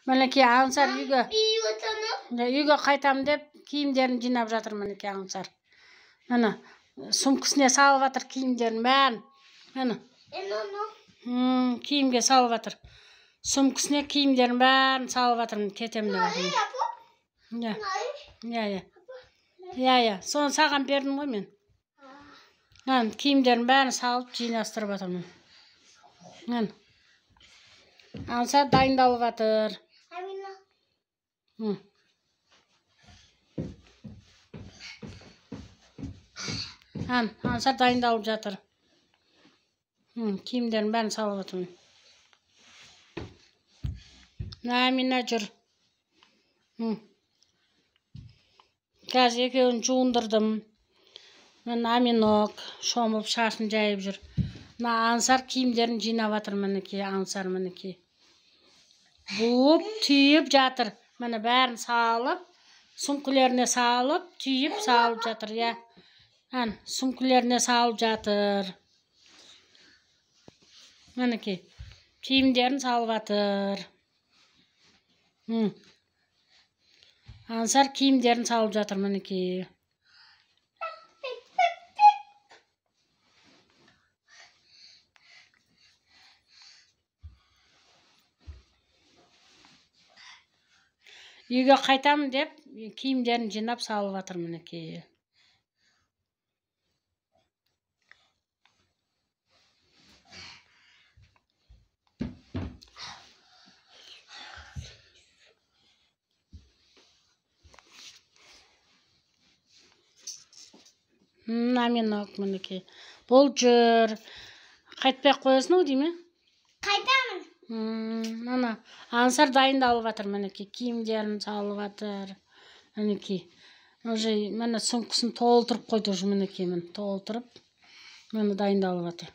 Мінекей Аңсар үйге қайтам деп киімдерін жинап жатыр. Мінекей Аңсар. Міне сумкасына салып жатыр киімдерін бәрін. Міне. Киімге салып жатыр. Сумкасына киімдерін бәрін салып жатыр. Кетем деп жатыр. Иә. Соны саған бердім ғой мен. Киімдерін бәрін салып жинастырып жатырмын. Міне. Аңсар дайындалып жатыр. Аңсар дайындалып жатыр. Киімдерін бәрін салып жатырмын. Амина жүр. Қазір екеуін жуындырдым. Аминок шомылып шашын жайып жүр. Аңсар киімдерін жинап жатыр. Мінекей Аңсар мінекей. Буып, түйіп жатыр. Міне бәрін салып, сумкілеріне салып, түйіп салып жатыр. Сумкілеріне салып жатыр. Мінекей киімдерін салып жатыр. Аңсар киімдерін салып жатыр. Мінекей. Үйге қайтамын деп киімдерін жинап салып жатыр. Мінекей. Аминок мінекей. Бұл жүр. Қайтпай қоясың ау дейме? Қайтамын. Ана Аңсар дайындалып жатыр. Мінекей киімдерін салып жатыр. Мінекей. Уже міне сумкасын толтырып қойды. Мінекей толтырып. Міне дайындалып жатыр.